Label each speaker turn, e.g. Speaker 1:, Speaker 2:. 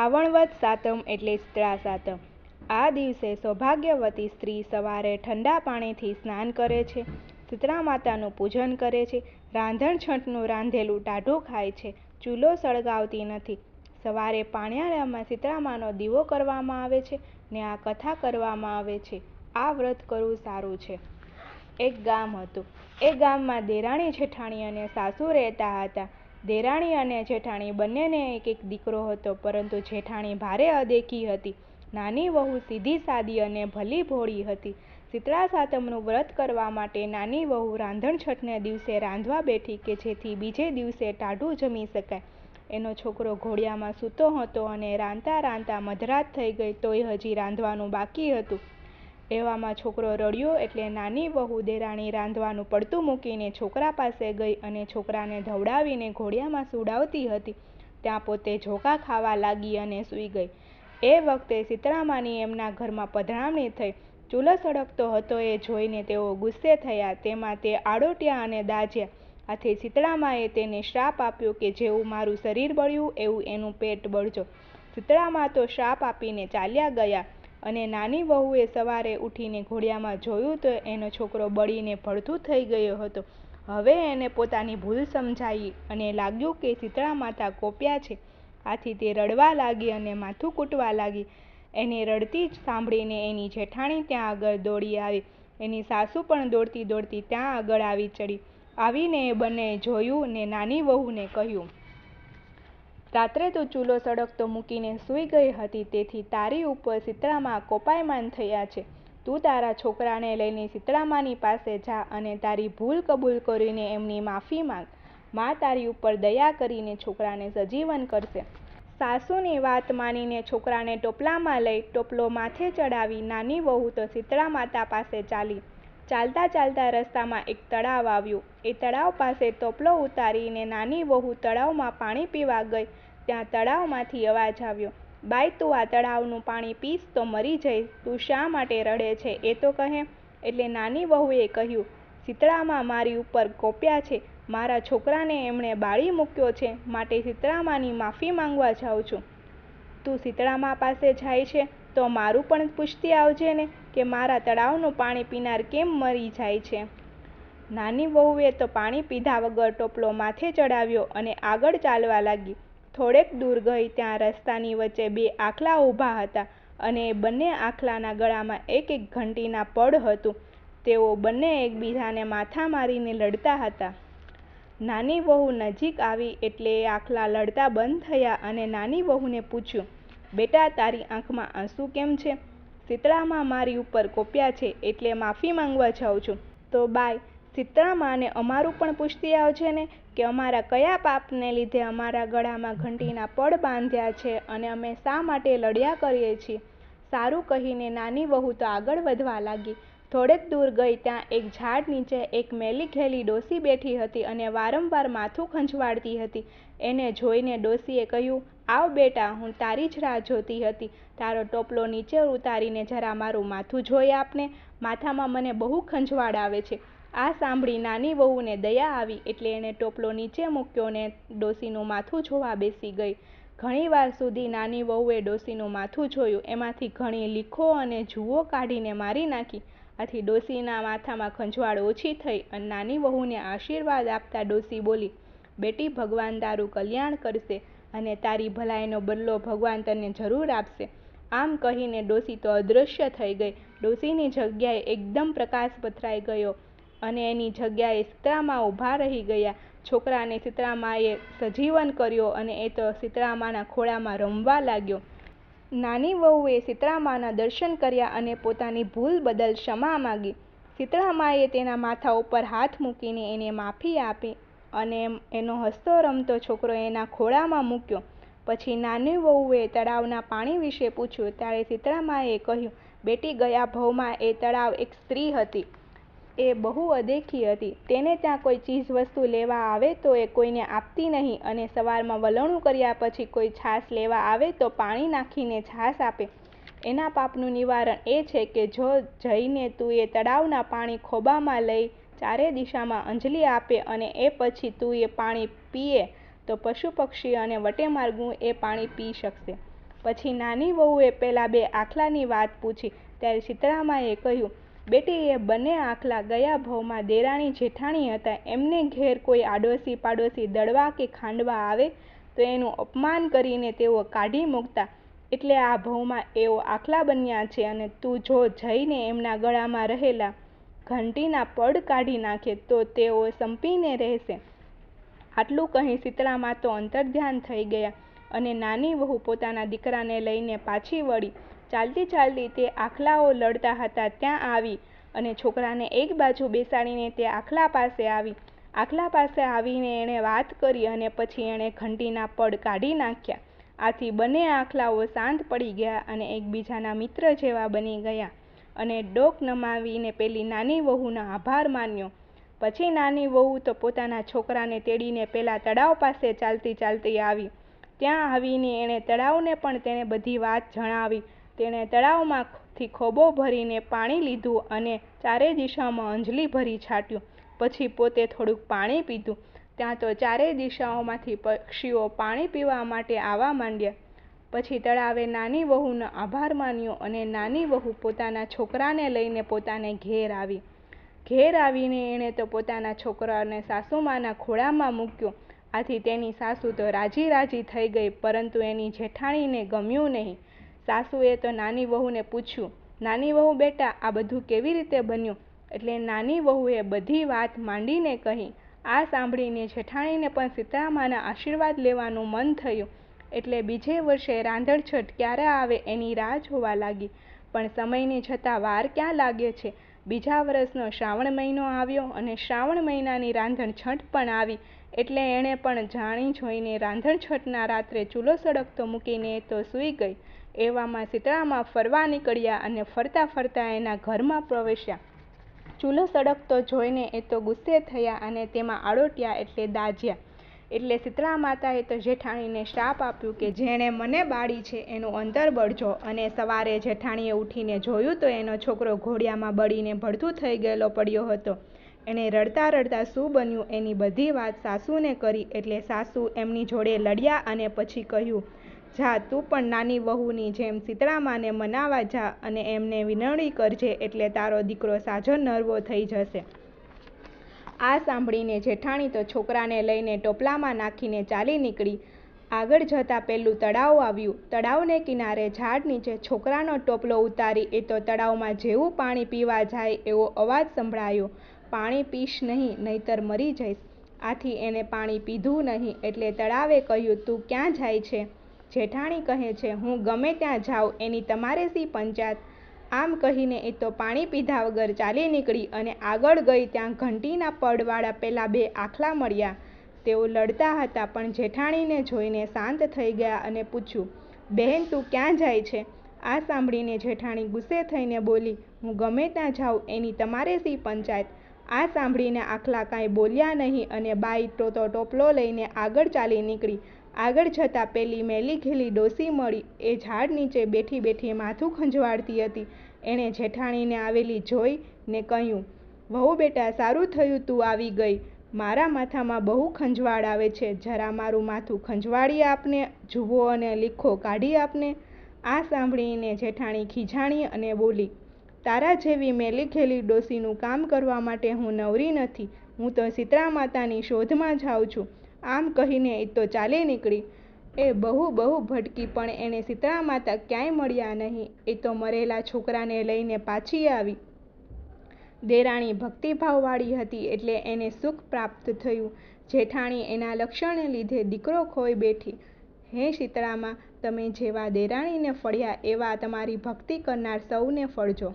Speaker 1: શ્રાવણવદ સાતમ એટલે શીતળા સાતમ। આ દિવસે સૌભાગ્યવતી સ્ત્રી સવારે ઠંડા પાણીથી સ્નાન કરે છે, શીતળા માતાનું પૂજન કરે છે, રાંધણછંટનું રાંધેલું ટાઢું ખાય છે, ચૂલો સળગાવતી નથી। સવારે પાણિયારામાં શીતળામાનો દીવો કરવામાં આવે છે ને આ કથા કરવામાં આવે છે। આ વ્રત કરવું સારું છે। એક ગામ હતું। એ ગામમાં દેરાણી જેઠાણી અને સાસુ રહેતા હતા। દેરાણી અને જેઠાણી બંનેને એક એક દીકરો હતો, પરંતુ જેઠાણી ભારે અદેખી હતી। નાની વહુ સીધી સાદી અને ભલી ભોળી હતી। શીતળા સાતમનું વ્રત કરવા માટે નાની વહુ રાંધણછઠને દિવસે રાંધવા બેઠી કે જેથી બીજે દિવસે ટાઢું જમી શકાય। એનો છોકરો ઘોડિયામાં સૂતો હતો અને રાંધતા રાંધતા મધરાત થઈ ગઈ તોય હજી રાંધવાનું બાકી હતું। એવામાં છોકરો રડ્યો એટલે નાની વહુ દેરાણી રાંધવાનું પડતું મૂકીને છોકરા પાસે ગઈ અને છોકરાને ધવડાવીને ઘોડિયામાં સુડાવતી હતી ત્યાં પોતે ઝોકા ખાવા લાગી અને સૂઈ ગઈ। એ વખતે શીતળામાની એમના ઘરમાં પધરામણી થઈ। ચૂલો સળગતો હતો એ જોઈને તેઓ ગુસ્સે થયા। તેમાં તે આડોટ્યા અને દાઝ્યા। આથી શીતળામાએ તેને શ્રાપ આપ્યો કે જેવું મારું શરીર બળ્યું એવું એનું પેટ બળજો। શીતળામા તો શ્રાપ આપીને ચાલ્યા ગયા અને નાની વહુએ સવારે ઉઠીને ઘોડિયામાં જોયું તો એનો છોકરો બળીને ભડથું થઈ ગયો હતો। હવે એને પોતાની ભૂલ સમજાઈ અને લાગ્યું કે શીતળા માતા કોપ્યા છે। આથી તે રડવા લાગી અને માથું કૂટવા લાગી। એને રડતી સાંભળીને એની જેઠાણી ત્યાં આગળ દોડી આવી। એની સાસુ પણ દોડતી દોડતી ત્યાં આગળ આવી ચડી। આવીને એ બંનેએ જોયું ને નાની વહુને કહ્યું, રાત્રે તું ચૂલો સળગતો મૂકીને સૂઈ ગઈ હતી, તેથી તારી ઉપર શીતળામા કોપાયમાન થયા છે। તું તારા છોકરાને લઈને શીતળામાની પાસે જા અને તારી ભૂલ કબૂલ કરીને એમની માફી માંગ। મા તારી ઉપર દયા કરીને છોકરાને સજીવન કરશે। સાસુની વાત માનીને છોકરાને ટોપલામાં લઈ ટોપલો માથે ચડાવી નાની વહુ તો શીતળા માતા પાસે ચાલી। ચાલતા ચાલતા રસ્તામાં એક તળાવ આવ્યું। એ તળાવ પાસે ટોપલો ઉતારીને નાની વહુ તળાવમાં પાણી પીવા ગઈ ત્યાં તળાવમાંથી અવાજ આવ્યો, બાઈ તું આ તળાવનું પાણી પીશ તો મરી જઈશ, તું શા માટે રડે છે એ તો કહે। એટલે નાની વહુએ કહ્યું, શીતળામા મારી ઉપર કોપ્યા છે, મારા છોકરાને એમણે બાળી મૂક્યો છે, માટે શીતળામાની માફી માંગવા જાઉં છું। તું શીતળામા પાસે જાય છે તો મારું પણ પૂછતી આવજે ને કે મારા તળાવનું પાણી પીનાર કેમ મરી જાય છે। નાની વહુએ તો પાણી પીધા વગર ટોપલો માથે ચડાવ્યો અને આગળ ચાલવા લાગી। થોડેક દૂર ગઈ ત્યાં રસ્તાની વચ્ચે બે આખલા ઊભા હતા અને એ બંને આખલાના ગળામાં એક એક ઘંટીના પડ હતું। તેઓ બંને એકબીજાને માથા મારીને લડતા હતા। નાની વહુ નજીક આવી એટલે એ આખલા લડતા બંધ થયા અને નાની વહુને પૂછ્યું, બેટા તારી આંખમાં આંસુ કેમ છે? શીતળામા મારી ઉપર કોપ્યા છે એટલે માફી માંગવા જાઉં છું। તો બાઈ શીતળામાને અમારું પણ પૂછતી આવજે ને કે અમારા કયા પાપને લીધે અમારા ગળામાં ઘંટીના પડ બાંધ્યા છે અને અમે શા માટે લડ્યા કરીએ છીએ। સારું કહીને નાની વહુ તો આગળ વધવા લાગી। થોડેક દૂર ગઈ ત્યાં એક ઝાડ નીચે એક મેલી ઘેલી ડોસી બેઠી હતી અને વારંવાર માથું ખંજવાળતી હતી। એને જોઈને ડોસીએ કહ્યું, આવ બેટા, હું તારી જ રાહ જોતી હતી, તારો ટોપલો નીચે ઉતારીને જરા મારું માથું જોઈ આપને, માથામાં મને બહુ ખંજવાળ આવે છે। આ સાંભળી નાની વહુને દયા આવી એટલે એણે ટોપલો નીચે મૂક્યો ને ડોસીનું માથું જોવા બેસી ગઈ। ઘણી વાર સુધી નાની વહુએ ડોસીનું માથું જોયું, એમાંથી ઘણી લીખો અને જુઓ કાઢીને મારી નાખી। આથી ડોસીના માથામાં ખંજવાળ ઓછી થઈ અને નાની વહુને આશીર્વાદ આપતા ડોસી બોલી, બેટી ભગવાન તારું કલ્યાણ કરશે અને તારી ભલાઈનો બદલો ભગવાન તને જરૂર આપશે। આમ કહીને ડોસી તો અદૃશ્ય થઈ ગઈ। ડોસીની જગ્યાએ એકદમ પ્રકાશ પથરાઈ ગયો અને એની જગ્યાએ શીતળામા ઊભા રહી ગયા। છોકરાને શીતળામાએ સજીવન કર્યો અને એ તો શીતળામાના ખોળામાં રમવા લાગ્યો। નાની વહુએ શીતળામાના દર્શન કર્યા અને પોતાની ભૂલ બદલ ક્ષમા માગી। શીતળામાએ તેના માથા ઉપર હાથ મૂકીને એને માફી આપી અને એનો હસતો રમતો છોકરો એના ખોળામાં મૂક્યો। પછી નાની વહુએ તળાવના પાણી વિશે પૂછ્યું ત્યારે શીતળામાએ કહ્યું, બેટી ગયા ભવમાં એ તળાવ એક સ્ત્રી હતી, એ બહુ અદેખી હતી। તેને ત્યાં કોઈ ચીજ વસ્તુ લેવા આવે તો એ કોઈને આપતી નહીં અને સવારમાં વલોણું કર્યા પછી કોઈ છાશ લેવા આવે તો પાણી નાખીને છાશ આપે। એના પાપનું નિવારણ એ છે કે જો જઈને તું એ તળાવના પાણી ખોબામાં લઈ ચારે દિશામાં અંજલિ આપે અને એ પછી તું એ પાણી પીએ તો પશુ પક્ષી અને વટેમાર્ગુ એ પાણી પી શકશે। પછી નાની વહુએ પેલા 2 આખલાની વાત પૂછી ત્યારે શીતળામાએ કહ્યું, બેટી, એ બંને આખલા ગયા ભવમાં દેરાણી જેઠાણી હતા. એમને ઘેર કોઈ આડોશી પાડોશી દળવા કે ખાંડવા આવે તો એનું અપમાન કરીને તેઓ કાઢી મૂકતા, એટલે આ ભવમાં એઓ આખલા બન્યા છે. અને તું જો જઈને એમના ગળામાં રહેલા ઘંટીના પડ કાઢી નાખે તો તેઓ સંપીને રહેશે. આટલું કહી શીતળામા તો અંતર્ધ્યાન થઈ ગયા અને નાની વહુ પોતાના દીકરાને લઈને પાછી વળી. ચાલતી ચાલતી તે આખલાઓ લડતા હતા ત્યાં આવી અને છોકરાને એક બાજુ બેસાડીને તે આખલા પાસે આવી. આખલા પાસે આવીને એણે વાત કરી અને પછી એણે ઘંટીના પડ કાઢી નાખ્યા. આથી બંને આખલાઓ શાંત પડી ગયા અને એકબીજાના મિત્ર જેવા બની ગયા અને ડોક નમાવીને પેલી નાની વહુનો આભાર માન્યો. પછી નાની વહુ તો પોતાના છોકરાને તેડીને પેલા તળાવ પાસે ચાલતી ચાલતી આવી. ત્યાં આવીને એણે તળાવને પણ તેણે બધી વાત જણાવી. તેણે તળાવમાંથી ખોબો ભરીને પાણી લીધું અને ચારે દિશામાં અંજલી ભરી છાંટ્યું. પછી પોતે થોડુંક પાણી પીધું. ત્યાં તો ચારે દિશાઓમાંથી પક્ષીઓ પાણી પીવા માટે આવવા માંડ્યા. પછી તળાવે નાની વહુનો આભાર માન્યો અને નાની વહુ પોતાના છોકરાને લઈને પોતાને ઘેર આવી. ઘેર આવીને એણે તો પોતાના છોકરાને સાસુમાના ખોળામાં મૂક્યો. આથી તેની સાસુ તો રાજી રાજી થઈ ગઈ, પરંતુ એની જેઠાણીને ગમ્યું નહીં. સાસુએ તો નાની વહુને પૂછ્યું, નાની વહુ બેટા, આ બધું કેવી રીતે બન્યું? એટલે નાની વહુએ બધી વાત માંડીને કહી. આ સાંભળીને જેઠાણીને પણ શીતળામાના આશીર્વાદ લેવાનું મન થયું. એટલે બીજે વર્ષે રાંધણછઠ ક્યારે આવે એની રાહ જોવા લાગી. પણ સમયને જતાં વાર ક્યાં લાગે છે. બીજા વર્ષનો શ્રાવણ મહિનો આવ્યો અને શ્રાવણ મહિનાની રાંધણછઠ પણ આવી. એટલે એણે પણ જાણી જોઈને રાંધણછઠના રાત્રે ચૂલો સળગતો મૂકીને તો સૂઈ ગઈ. એવામાં શીતળામા ફરવા નીકળ્યા અને ફરતા ફરતા એના ઘરમાં પ્રવેશ્યા. ચૂલો સળગતો જોઈને એ તો ગુસ્સે થયા અને તેમાં આડોટ્યા એટલે દાઝ્યા. એટલે શીતળા માતાએ તો જેઠાણીને શાપ આપ્યું કે જેણે મને બાળી છે એનું અંતર બળજો. અને સવારે જેઠાણીએ ઉઠીને જોયું તો એનો છોકરો ઘોડિયામાં બળીને ભડથું થઈ ગયેલો પડ્યો હતો. એણે રડતા રડતા શું બન્યું એની બધી વાત સાસુને કરી. એટલે સાસુ એમની જોડે લડ્યા અને પછી કહ્યું, જા તું પણ નાની વહુની જેમ શીતળામાને મનાવા જા અને એમને વિનવણી કરજે, એટલે તારો દીકરો સાજો નરવો થઈ જશે. આ સાંભળીને જેઠાણી તો છોકરાને લઈને ટોપલામાં નાખીને ચાલી નીકળી. આગળ જતાં પેલું તળાવ આવ્યું. તળાવને કિનારે ઝાડ નીચે છોકરાનો ટોપલો ઉતારી એ તો તળાવમાં જેવું પાણી પીવા જાય એવો અવાજ સંભળાયો, પાણી પીશ નહીં, નહીતર મરી જઈશ. આથી એને પાણી પીધું નહીં. એટલે તળાવે કહ્યું, તું ક્યાં જાય છે? જેઠાણી કહે છે, હું ગમે ત્યાં જાઉં, એની તમારે શી પંચાયત? આમ કહીને એ તો પાણી પીધા વગર ચાલી નીકળી અને આગળ ગઈ ત્યાં ઘંટીના પડવાળા પેલા 2 આખલા મળ્યા. તેઓ લડતા હતા પણ જેઠાણીને જોઈને શાંત થઈ ગયા અને પૂછ્યું, બહેન તું ક્યાં જાય છે? આ સાંભળીને જેઠાણી ગુસ્સે થઈને બોલી, હું ગમે ત્યાં જાઉં, એની તમારે શી પંચાયત? આ સાંભળીને આખલા કાંઈ બોલ્યા નહીં અને બાઈ તો ટોપલો લઈને આગળ ચાલી નીકળી. આગળ જતાં પેલી મેલી ઘેલી ડોસી મળી. એ ઝાડ નીચે બેઠી બેઠી માથું ખંજવાળતી હતી. એણે જેઠાણીને આવેલી જોઈ ને કહ્યું, વહુ બેટા, સારું થયું તું આવી ગઈ. મારા માથામાં બહુ ખંજવાળ આવે છે. જરા મારું માથું ખંજવાળી આપને, જુઓ અને લીખો કાઢી આપને. આ સાંભળીને જેઠાણી ખીજાણી અને બોલી, તારા જેવી મેલી ઘેલી ડોસીનું કામ કરવા માટે હું નવરી નથી. હું તો શીતળા માતાની શોધમાં જાઉં છું. આમ કહીને એ તો ચાલી નીકળી. એ બહુ ભટકી પણ એને શીતળા માતા ક્યાંય મળ્યા નહીં. એ તો મરેલા છોકરાને લઈને પાછી આવી. દેરાણી ભક્તિભાવવાળી હતી એટલે એને સુખ પ્રાપ્ત થયું. જેઠાણી એના લક્ષણને લીધે દીકરો ખોઈ બેઠી. હે શીતળામાં, તમે જેવા દેરાણીને ફળ્યા એવા તમારી ભક્તિ કરનાર સૌને ફળજો.